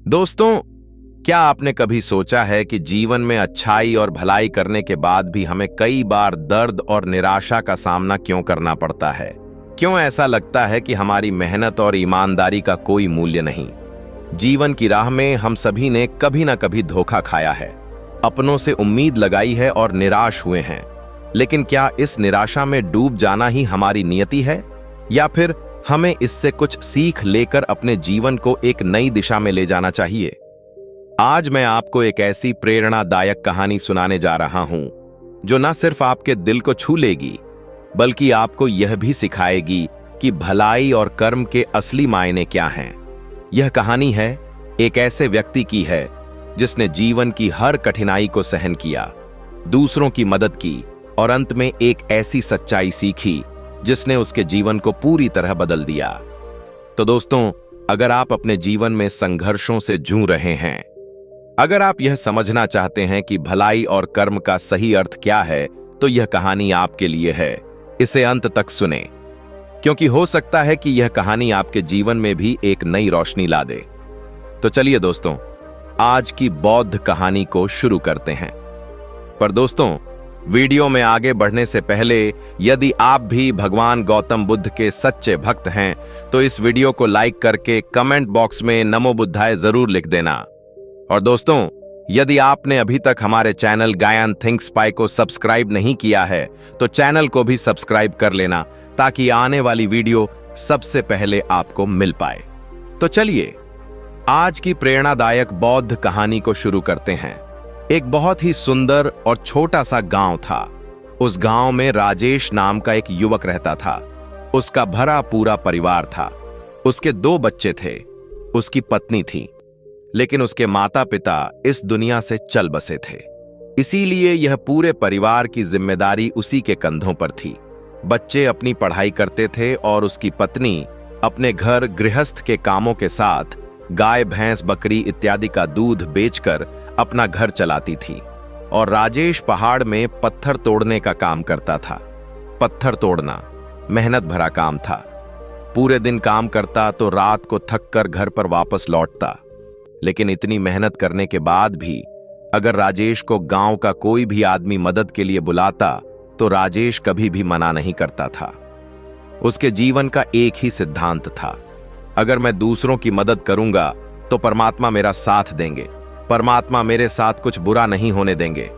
दोस्तों, क्या आपने कभी सोचा है कि जीवन में अच्छाई और भलाई करने के बाद भी हमें कई बार दर्द और निराशा का सामना क्यों करना पड़ता है? क्यों ऐसा लगता है कि हमारी मेहनत और ईमानदारी का कोई मूल्य नहीं? जीवन की राह में हम सभी ने कभी ना कभी धोखा खाया है, अपनों से उम्मीद लगाई है और निराश हुए हैं। लेकिन क्या इस निराशा में डूब जाना ही हमारी नियति है, या फिर हमें इससे कुछ सीख लेकर अपने जीवन को एक नई दिशा में ले जाना चाहिए? आज मैं आपको एक ऐसी प्रेरणादायक कहानी सुनाने जा रहा हूं जो न सिर्फ आपके दिल को छू लेगी, बल्कि आपको यह भी सिखाएगी कि भलाई और कर्म के असली मायने क्या हैं। यह कहानी है एक ऐसे व्यक्ति की है जिसने जीवन की हर कठिनाई को सहन किया, दूसरों की मदद की और अंत में एक ऐसी सच्चाई सीखी जिसने उसके जीवन को पूरी तरह बदल दिया। तो दोस्तों, अगर आप अपने जीवन में संघर्षों से जूझ रहे हैं, अगर आप यह समझना चाहते हैं कि भलाई और कर्म का सही अर्थ क्या है, तो यह कहानी आपके लिए है। इसे अंत तक सुने, क्योंकि हो सकता है कि यह कहानी आपके जीवन में भी एक नई रोशनी ला दे। तो चलिए दोस्तों, आज की बौद्ध कहानी को शुरू करते हैं। पर दोस्तों, वीडियो में आगे बढ़ने से पहले यदि आप भी भगवान गौतम बुद्ध के सच्चे भक्त हैं, तो इस वीडियो को लाइक करके कमेंट बॉक्स में नमो बुद्धाय जरूर लिख देना। और दोस्तों, यदि आपने अभी तक हमारे चैनल गायन थिंक्स पाई को सब्सक्राइब नहीं किया है, तो चैनल को भी सब्सक्राइब कर लेना, ताकि आने वाली वीडियो सबसे पहले आपको मिल पाए। तो चलिए आज की प्रेरणादायक बौद्ध कहानी को शुरू करते हैं। एक बहुत ही सुंदर और छोटा सा गांव था। उस गांव में राजेश नाम का एक युवक रहता था। उसका भरा पूरा परिवार था। उसके 2 बच्चे थे, उसकी पत्नी थी, लेकिन उसके माता पिता इस दुनिया से चल बसे थे। इसीलिए यह पूरे परिवार की जिम्मेदारी उसी के कंधों पर थी। बच्चे अपनी पढ़ाई करते थे और उसकी पत्नी अपने घर गृहस्थ के कामों के साथ गाय, भैंस, बकरी इत्यादि का दूध बेचकर अपना घर चलाती थी। और राजेश पहाड़ में पत्थर तोड़ने का काम करता था। पत्थर तोड़ना मेहनत भरा काम था। पूरे दिन काम करता तो रात को थक कर घर पर वापस लौटता। लेकिन इतनी मेहनत करने के बाद भी अगर राजेश को गांव का कोई भी आदमी मदद के लिए बुलाता, तो राजेश कभी भी मना नहीं करता था। उसके जीवन का एक ही सिद्धांत था, अगर मैं दूसरों की मदद करूंगा तो परमात्मा मेरा साथ देंगे, परमात्मा मेरे साथ कुछ बुरा नहीं होने देंगे।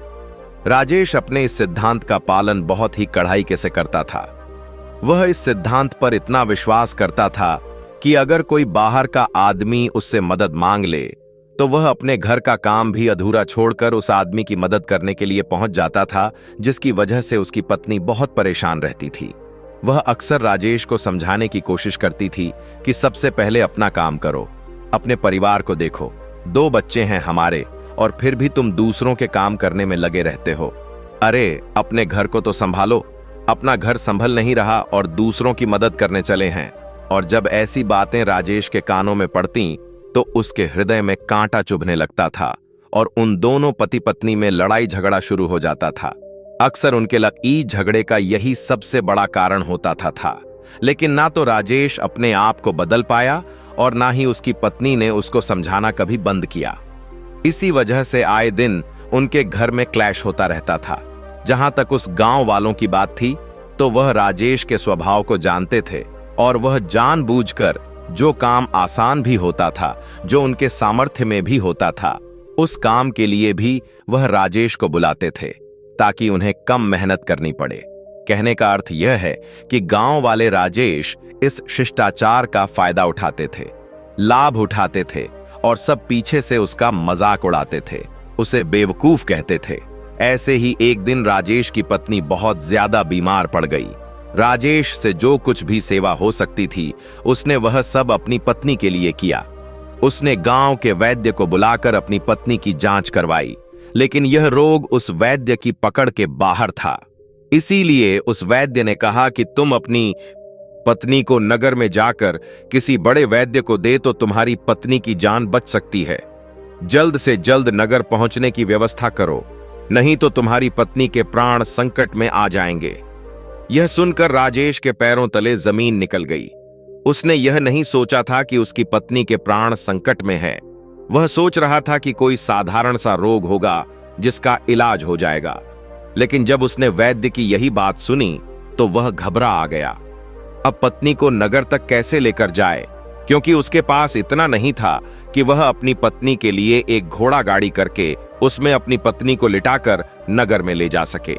राजेश अपने इस सिद्धांत का पालन बहुत ही कड़ाई से करता था। वह इस सिद्धांत पर इतना विश्वास करता था कि अगर कोई बाहर का आदमी उससे मदद मांग ले, तो वह अपने घर का काम भी अधूरा छोड़कर उस आदमी की मदद करने के लिए पहुंच जाता था, जिसकी वजह से उसकी पत्नी बहुत परेशान रहती थी। वह अक्सर राजेश को समझाने की कोशिश करती थी कि सबसे पहले अपना काम करो, अपने परिवार को देखो। 2 बच्चे हैं हमारे, और फिर भी तुम दूसरों के काम करने में लगे रहते हो। अरे, अपने घर को तो संभालो। अपना घर संभल नहीं रहा और दूसरों की मदद करने चले हैं। और जब ऐसी बातें राजेश के कानों में पड़ती, तो उसके हृदय में कांटा चुभने लगता था और उन दोनों पति पत्नी में लड़ाई झगड़ा शुरू हो जाता था। अक्सर उनके इस झगड़े का यही सबसे बड़ा कारण होता था। लेकिन ना तो राजेश अपने आप को बदल पाया और ना ही उसकी पत्नी ने उसको समझाना कभी बंद किया। इसी वजह से आए दिन उनके घर में क्लैश होता रहता था। जहां तक उस गांव वालों की बात थी, तो वह राजेश के स्वभाव को जानते थे और वह जानबूझकर जो काम आसान भी होता था, जो उनके सामर्थ्य में भी होता था, उस काम के लिए भी वह राजेश को बुलाते थे, ताकि उन्हें कम मेहनत करनी पड़े। कहने का अर्थ यह है कि गांव वाले राजेश इस शिष्टाचार का फायदा उठाते थे, लाभ उठाते थे और सब पीछे से उसका मजाक उड़ाते थे, उसे बेवकूफ कहते थे। ऐसे ही एक दिन राजेश की पत्नी बहुत ज्यादा बीमार पड़ गई। राजेश से जो कुछ भी सेवा हो सकती थी, उसने वह सब अपनी पत्नी के लिए किया। उसने गांव के वैद्य को बुलाकर अपनी पत्नी की जांच करवाई, लेकिन यह रोग उस वैद्य की पकड़ के बाहर था। इसीलिए उस वैद्य ने कहा कि तुम अपनी पत्नी को नगर में जाकर किसी बड़े वैद्य को दे तो तुम्हारी पत्नी की जान बच सकती है। जल्द से जल्द नगर पहुंचने की व्यवस्था करो, नहीं तो तुम्हारी पत्नी के प्राण संकट में आ जाएंगे। यह सुनकर राजेश के पैरों तले जमीन निकल गई। उसने यह नहीं सोचा था कि उसकी पत्नी के प्राण संकट में है। वह सोच रहा था कि कोई साधारण सा रोग होगा जिसका इलाज हो जाएगा, लेकिन जब उसने वैद्य की यही बात सुनी तो वह घबरा आ गया। अब पत्नी को नगर तक कैसे लेकर जाए, क्योंकि उसके पास इतना नहीं था कि वह अपनी पत्नी के लिए एक घोड़ा गाड़ी करके उसमें अपनी पत्नी को लिटाकर नगर में ले जा सके।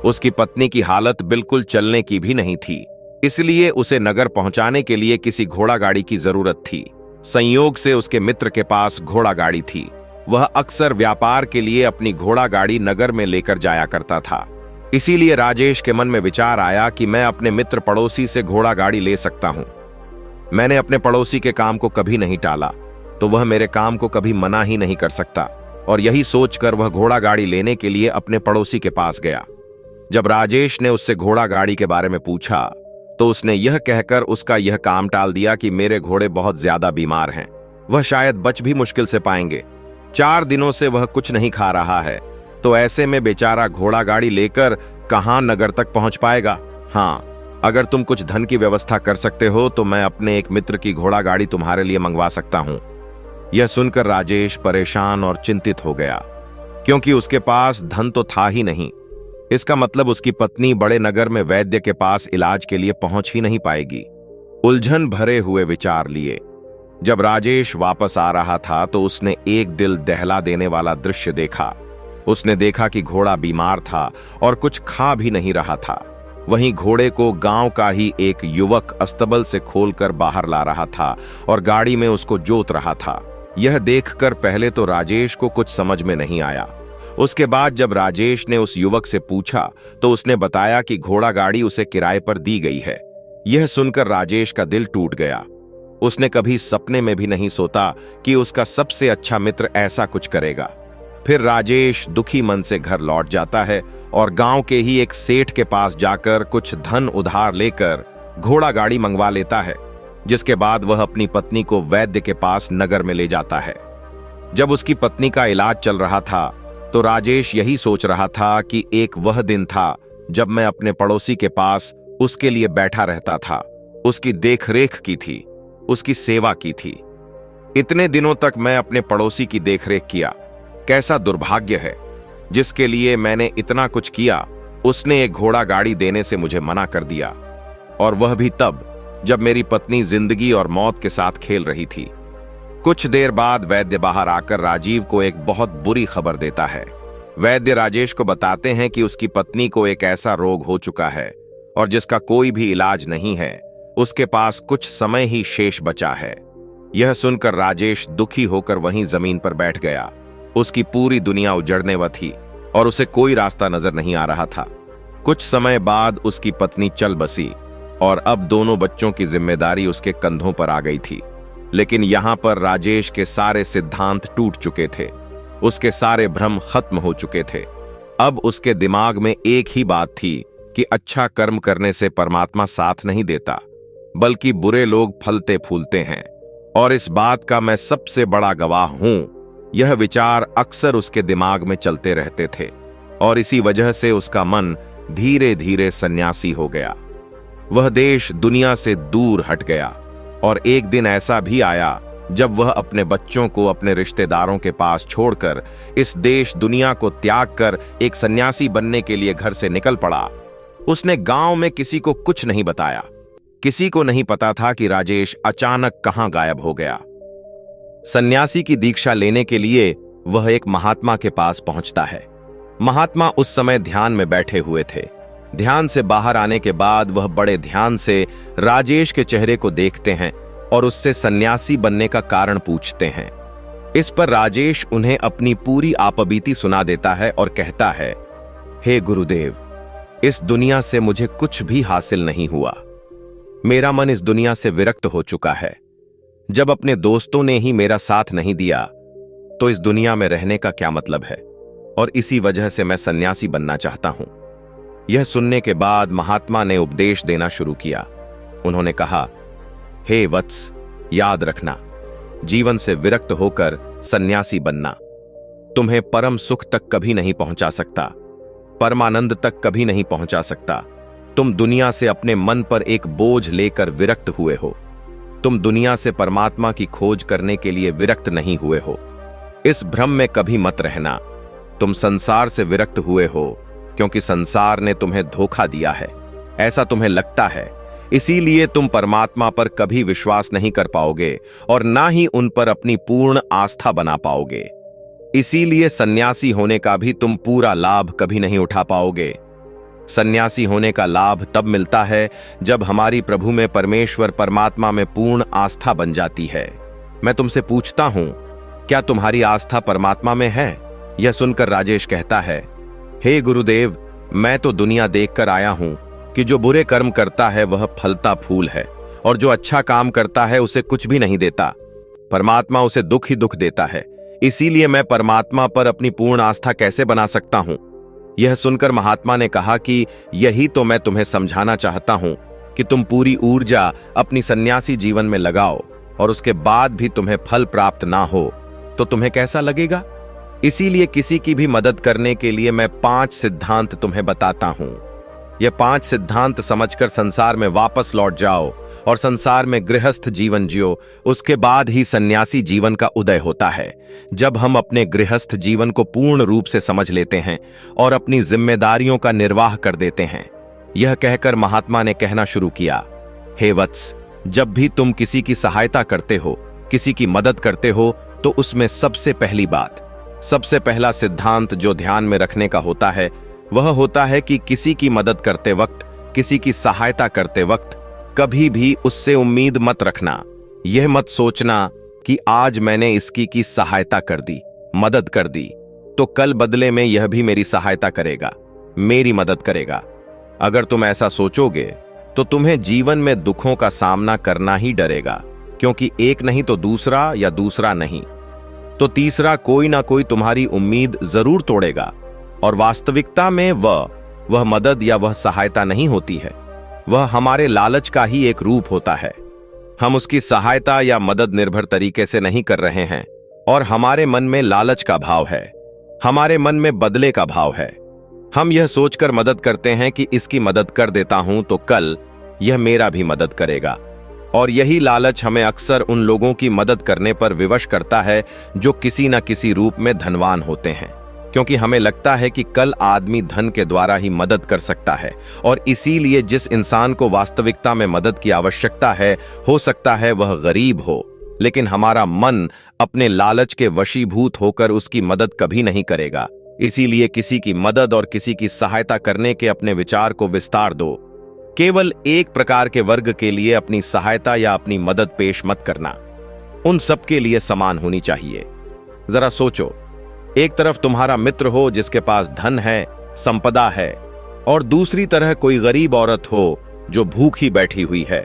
उसकी पत्नी की हालत बिल्कुल चलने की भी नहीं थी, इसलिए उसे नगर पहुंचाने के लिए किसी घोड़ा गाड़ी की जरूरत थी। संयोग से उसके मित्र के पास घोड़ा गाड़ी थी। वह अक्सर व्यापार के लिए अपनी घोड़ा गाड़ी नगर में लेकर जाया करता था। इसीलिए राजेश के मन में विचार आया कि मैं अपने मित्र पड़ोसी से घोड़ा गाड़ी ले सकता हूं। मैंने अपने पड़ोसी के काम को कभी नहीं टाला, तो वह मेरे काम को कभी मना ही नहीं कर सकता। और यही सोचकर वह घोड़ा गाड़ी लेने के लिए अपने पड़ोसी के पास गया। जब राजेश ने उससे घोड़ा गाड़ी के बारे में पूछा तो उसने यह कहकर उसका यह काम टाल दिया कि मेरे घोड़े बहुत ज्यादा बीमार हैं, वह शायद बच भी मुश्किल से पाएंगे। 4 दिनों से वह कुछ नहीं खा रहा है, तो ऐसे में बेचारा घोड़ा गाड़ी लेकर कहां नगर तक पहुंच पाएगा। हाँ, अगर तुम कुछ धन की व्यवस्था कर सकते हो तो मैं अपने एक मित्र की घोड़ा गाड़ी तुम्हारे लिए मंगवा सकता हूं। यह सुनकर राजेश परेशान और चिंतित हो गया, क्योंकि उसके पास धन तो था ही नहीं। इसका मतलब उसकी पत्नी बड़े नगर में वैद्य के पास इलाज के लिए पहुंच ही नहीं पाएगी। उलझन भरे हुए विचार लिए जब राजेश वापस आ रहा था तो उसने एक दिल दहला देने वाला दृश्य देखा। उसने देखा कि घोड़ा बीमार था और कुछ खा भी नहीं रहा था। वहीं घोड़े को गांव का ही एक युवक अस्तबल से खोलकर बाहर ला रहा था और गाड़ी में उसको जोत रहा था। यह देखकर पहले तो राजेश को कुछ समझ में नहीं आया। उसके बाद जब राजेश ने उस युवक से पूछा तो उसने बताया कि घोड़ा गाड़ी उसे किराए पर दी गई है। यह सुनकर राजेश का दिल टूट गया। उसने कभी सपने में भी नहीं सोचा कि उसका सबसे अच्छा मित्र ऐसा कुछ करेगा। फिर राजेश दुखी मन से घर लौट जाता है और गांव के ही एक सेठ के पास जाकर कुछ धन उधार लेकर घोड़ा गाड़ी मंगवा लेता है, जिसके बाद वह अपनी पत्नी को वैद्य के पास नगर में ले जाता है। जब उसकी पत्नी का इलाज चल रहा था तो राजेश यही सोच रहा था कि एक वह दिन था जब मैं अपने पड़ोसी के पास उसके लिए बैठा रहता था, उसकी देखरेख की थी, उसकी सेवा की थी। इतने दिनों तक मैं अपने पड़ोसी की देखरेख किया। कैसा दुर्भाग्य है, जिसके लिए मैंने इतना कुछ किया उसने एक घोड़ा गाड़ी देने से मुझे मना कर दिया, और वह भी तब जब मेरी पत्नी जिंदगी और मौत के साथ खेल रही थी। कुछ देर बाद वैद्य बाहर आकर राजीव को एक बहुत बुरी खबर देता है। वैद्य राजेश को बताते हैं कि उसकी पत्नी को एक ऐसा रोग हो चुका है और जिसका कोई भी इलाज नहीं है। उसके पास कुछ समय ही शेष बचा है। यह सुनकर राजेश दुखी होकर वहीं जमीन पर बैठ गया। उसकी पूरी दुनिया उजड़ने व थी और उसे कोई रास्ता नजर नहीं आ रहा था। कुछ समय बाद उसकी पत्नी चल बसी और अब दोनों बच्चों की जिम्मेदारी उसके कंधों पर आ गई थी। लेकिन यहां पर राजेश के सारे सिद्धांत टूट चुके थे, उसके सारे भ्रम खत्म हो चुके थे। अब उसके दिमाग में एक ही बात थी कि अच्छा कर्म करने से परमात्मा साथ नहीं देता, बल्कि बुरे लोग फलते फूलते हैं, और इस बात का मैं सबसे बड़ा गवाह हूं। यह विचार अक्सर उसके दिमाग में चलते रहते थे और इसी वजह से उसका मन धीरे धीरे सन्यासी हो गया। वह देश दुनिया से दूर हट गया और एक दिन ऐसा भी आया जब वह अपने बच्चों को अपने रिश्तेदारों के पास छोड़कर इस देश दुनिया को त्याग कर एक सन्यासी बनने के लिए घर से निकल पड़ा। उसने गांव में किसी को कुछ नहीं बताया। किसी को नहीं पता था कि राजेश अचानक कहां गायब हो गया। सन्यासी की दीक्षा लेने के लिए वह एक महात्मा के पास पहुंचता है। महात्मा उस समय ध्यान में बैठे हुए थे। ध्यान से बाहर आने के बाद वह बड़े ध्यान से राजेश के चेहरे को देखते हैं और उससे सन्यासी बनने का कारण पूछते हैं। इस पर राजेश उन्हें अपनी पूरी आपबीती सुना देता है और कहता है, हे गुरुदेव, इस दुनिया से मुझे कुछ भी हासिल नहीं हुआ। मेरा मन इस दुनिया से विरक्त हो चुका है। जब अपने दोस्तों ने ही मेरा साथ नहीं दिया तो इस दुनिया में रहने का क्या मतलब है, और इसी वजह से मैं सन्यासी बनना चाहता हूं। यह सुनने के बाद महात्मा ने उपदेश देना शुरू किया। उन्होंने कहा, हे वत्स, याद रखना, जीवन से विरक्त होकर सन्यासी बनना तुम्हें परम सुख तक कभी नहीं पहुंचा सकता, परमानंद तक कभी नहीं पहुंचा सकता। तुम दुनिया से अपने मन पर एक बोझ लेकर विरक्त हुए हो। तुम दुनिया से परमात्मा की खोज करने के लिए विरक्त नहीं हुए हो। इस भ्रम में कभी मत रहना। तुम संसार से विरक्त हुए हो क्योंकि संसार ने तुम्हें धोखा दिया है, ऐसा तुम्हें लगता है। इसीलिए तुम परमात्मा पर कभी विश्वास नहीं कर पाओगे और ना ही उन पर अपनी पूर्ण आस्था बना पाओगे। इसीलिए सन्यासी होने का भी तुम पूरा लाभ कभी नहीं उठा पाओगे। सन्यासी होने का लाभ तब मिलता है जब हमारी प्रभु में, परमेश्वर परमात्मा में पूर्ण आस्था बन जाती है। मैं तुमसे पूछता हूं, क्या तुम्हारी आस्था परमात्मा में है? यह सुनकर राजेश कहता है, हे गुरुदेव, मैं तो दुनिया देखकर आया हूं कि जो बुरे कर्म करता है वह फलता फूल है और जो अच्छा काम करता है उसे कुछ भी नहीं देता। परमात्मा उसे दुख ही दुख देता है। इसीलिए मैं परमात्मा पर अपनी पूर्ण आस्था कैसे बना सकता हूं? यह सुनकर महात्मा ने कहा कि यही तो मैं तुम्हें समझाना चाहता हूं कि तुम पूरी ऊर्जा अपनी सन्यासी जीवन में लगाओ और उसके बाद भी तुम्हें फल प्राप्त ना हो तो तुम्हें कैसा लगेगा? इसीलिए किसी की भी मदद करने के लिए मैं 5 सिद्धांत तुम्हें बताता हूं। यह 5 सिद्धांत समझकर संसार में वापस लौट जाओ और संसार में गृहस्थ जीवन जियो। उसके बाद ही सन्यासी जीवन का उदय होता है, जब हम अपने गृहस्थ जीवन को पूर्ण रूप से समझ लेते हैं और अपनी जिम्मेदारियों का निर्वाह कर देते हैं। यह कहकर महात्मा ने कहना शुरू किया, हे वत्स, जब भी तुम किसी की सहायता करते हो, किसी की मदद करते हो, तो उसमें सबसे पहली बात, सबसे पहला सिद्धांत जो ध्यान में रखने का होता है वह होता है कि किसी की मदद करते वक्त, किसी की सहायता करते वक्त कभी भी उससे उम्मीद मत रखना। यह मत सोचना कि आज मैंने इसकी की सहायता कर दी, मदद कर दी, तो कल बदले में यह भी मेरी सहायता करेगा, मेरी मदद करेगा। अगर तुम ऐसा सोचोगे तो तुम्हें जीवन में दुखों का सामना करना ही डरेगा, क्योंकि एक नहीं तो दूसरा, या दूसरा नहीं तो तीसरा कोई ना कोई तुम्हारी उम्मीद जरूर तोड़ेगा। और वास्तविकता में वह मदद या वह सहायता नहीं होती है, वह हमारे लालच का ही एक रूप होता है। हम उसकी सहायता या मदद निर्भर तरीके से नहीं कर रहे हैं और हमारे मन में लालच का भाव है, हमारे मन में बदले का भाव है। हम यह सोचकर मदद करते हैं कि इसकी मदद कर देता हूं तो कल यह मेरा भी मदद करेगा। और यही लालच हमें अक्सर उन लोगों की मदद करने पर विवश करता है जो किसी न किसी रूप में धनवान होते हैं, क्योंकि हमें लगता है कि कल आदमी धन के द्वारा ही मदद कर सकता है। और इसीलिए जिस इंसान को वास्तविकता में मदद की आवश्यकता है, हो सकता है वह गरीब हो, लेकिन हमारा मन अपने लालच के वशीभूत होकर उसकी मदद कभी नहीं करेगा। इसीलिए किसी की मदद और किसी की सहायता करने के अपने विचार को विस्तार दो। केवल एक प्रकार के वर्ग के लिए अपनी सहायता या अपनी मदद पेश मत करना, उन सबके लिए समान होनी चाहिए। जरा सोचो, एक तरफ तुम्हारा मित्र हो जिसके पास धन है, संपदा है, और दूसरी तरह कोई गरीब औरत हो जो भूखी बैठी हुई है।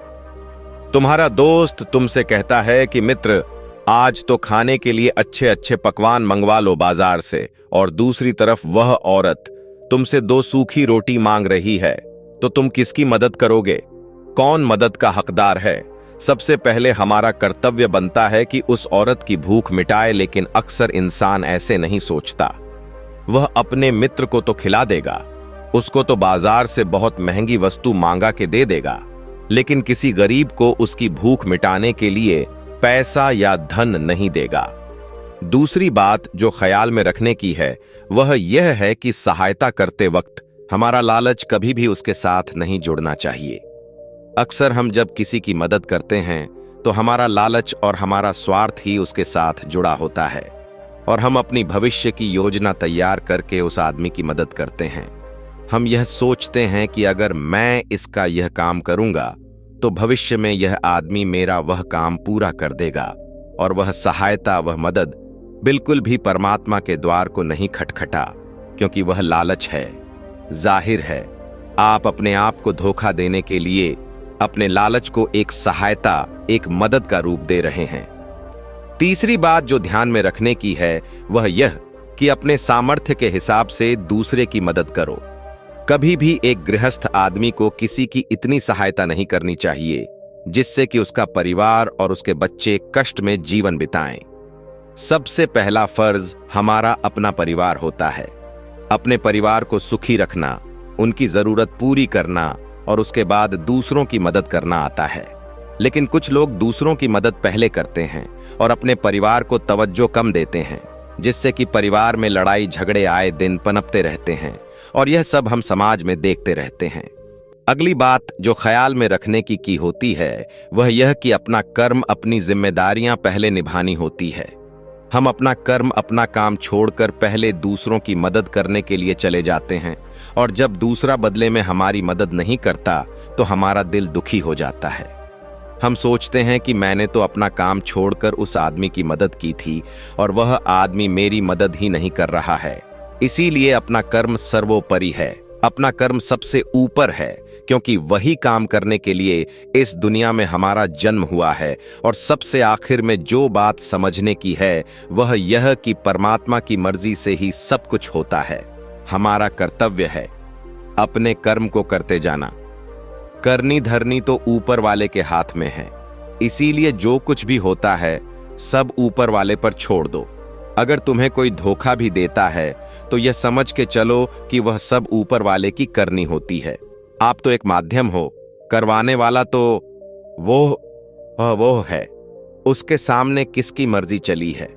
तुम्हारा दोस्त तुमसे कहता है कि मित्र, आज तो खाने के लिए अच्छे अच्छे पकवान मंगवा लो बाजार से, और दूसरी तरफ वह औरत तुमसे 2 सूखी रोटी मांग रही है, तो तुम किसकी मदद करोगे? कौन मदद का हकदार है? सबसे पहले हमारा कर्तव्य बनता है कि उस औरत की भूख मिटाए, लेकिन अक्सर इंसान ऐसे नहीं सोचता। वह अपने मित्र को तो खिला देगा, उसको तो बाजार से बहुत महंगी वस्तु मांगा के दे देगा, लेकिन किसी गरीब को उसकी भूख मिटाने के लिए पैसा या धन नहीं देगा। दूसरी बात जो ख्याल में रखने की है वह यह है कि सहायता करते वक्त हमारा लालच कभी भी उसके साथ नहीं जुड़ना चाहिए। अक्सर हम जब किसी की मदद करते हैं तो हमारा लालच और हमारा स्वार्थ ही उसके साथ जुड़ा होता है, और हम अपनी भविष्य की योजना तैयार करके उस आदमी की मदद करते हैं। हम यह सोचते हैं कि अगर मैं इसका यह काम करूंगा तो भविष्य में यह आदमी मेरा वह काम पूरा कर देगा, और वह सहायता, वह मदद बिल्कुल भी परमात्मा के द्वार को नहीं खटखटा, क्योंकि वह लालच है। जाहिर है आप अपने आप को धोखा देने के लिए अपने लालच को एक सहायता, एक मदद का रूप दे रहे हैं। तीसरी बात जो ध्यान में रखने की है वह यह कि अपने सामर्थ्य के हिसाब से दूसरे की मदद करो। कभी भी एक गृहस्थ आदमी को किसी की इतनी सहायता नहीं करनी चाहिए जिससे कि उसका परिवार और उसके बच्चे कष्ट में जीवन बिताएं। सबसे पहला फर्ज हमारा अपना परिवार होता है। अपने परिवार को सुखी रखना, उनकी जरूरत पूरी करना और उसके बाद दूसरों की मदद करना आता है। लेकिन कुछ लोग दूसरों की मदद पहले करते हैं और अपने परिवार को तवज्जो कम देते हैं। जिससे कि परिवार में लड़ाई झगड़े आए दिन पनपते रहते हैं और यह सब हम समाज में देखते रहते हैं। अगली बात जो ख्याल में रखने की होती है वह यह कि अपना कर्म, अपनी जिम्मेदारियां पहले निभानी होती है। हम अपना कर्म, अपना काम छोड़कर पहले दूसरों की मदद करने के लिए चले जाते हैं और जब दूसरा बदले में हमारी मदद नहीं करता तो हमारा दिल दुखी हो जाता है। हम सोचते हैं कि मैंने तो अपना काम छोड़कर उस आदमी की मदद की थी और वह आदमी मेरी मदद ही नहीं कर रहा है। इसीलिए अपना कर्म सर्वोपरि है, अपना कर्म सबसे ऊपर है, क्योंकि वही काम करने के लिए इस दुनिया में हमारा जन्म हुआ है। और सबसे आखिर में जो बात समझने की है वह यह कि परमात्मा की मर्जी से ही सब कुछ होता है। हमारा कर्तव्य है अपने कर्म को करते जाना। करनी धरनी तो ऊपर वाले के हाथ में है, इसीलिए जो कुछ भी होता है सब ऊपर वाले पर छोड़ दो। अगर तुम्हें कोई धोखा भी देता है तो यह समझ के चलो कि वह सब ऊपर वाले की करनी होती है। आप तो एक माध्यम हो, करवाने वाला तो वो है, उसके सामने किसकी मर्जी चली है।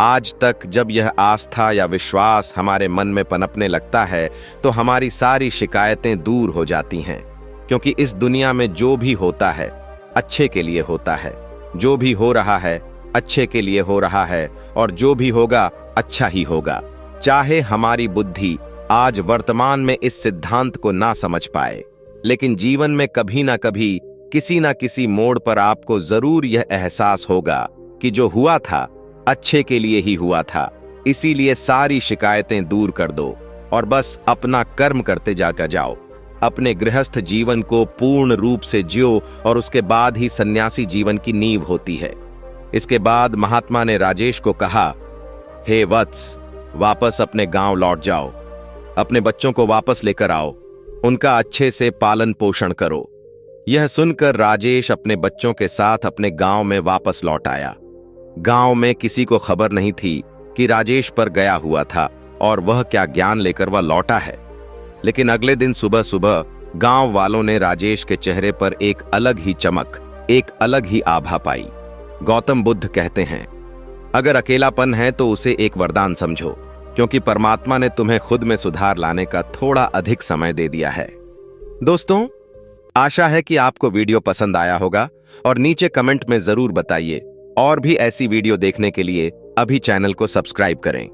आज तक जब यह आस्था या विश्वास हमारे मन में पनपने लगता है तो हमारी सारी शिकायतें दूर हो जाती हैं, क्योंकि इस दुनिया में जो भी होता है अच्छे के लिए होता है, जो भी हो रहा है अच्छे के लिए हो रहा है और जो भी होगा अच्छा ही होगा। चाहे हमारी बुद्धि आज वर्तमान में इस सिद्धांत को ना समझ पाए, लेकिन जीवन में कभी ना कभी किसी ना किसी मोड़ पर आपको जरूर यह एहसास होगा कि जो हुआ था अच्छे के लिए ही हुआ था। इसीलिए सारी शिकायतें दूर कर दो और बस अपना कर्म करते जाओ। अपने गृहस्थ जीवन को पूर्ण रूप से जियो और उसके बाद ही सन्यासी जीवन की नींव होती है। इसके बाद महात्मा ने राजेश को कहा, हे वत्स, वापस अपने गांव लौट जाओ, अपने बच्चों को वापस लेकर आओ, उनका अच्छे से पालन पोषण करो। यह सुनकर राजेश अपने बच्चों के साथ अपने गांव में वापस लौट आया। गांव में किसी को खबर नहीं थी कि राजेश पर गया हुआ था और वह क्या ज्ञान लेकर वह लौटा है। लेकिन अगले दिन सुबह सुबह गांव वालों ने राजेश के चेहरे पर एक अलग ही चमक, एक अलग ही आभा पाई। गौतम बुद्ध कहते हैं, अगर अकेलापन है तो उसे एक वरदान समझो, क्योंकि परमात्मा ने तुम्हें खुद में सुधार लाने का थोड़ा अधिक समय दे दिया है। दोस्तों, आशा है कि आपको वीडियो पसंद आया होगा और नीचे कमेंट में जरूर बताइए। और भी ऐसी वीडियो देखने के लिए अभी चैनल को सब्सक्राइब करें।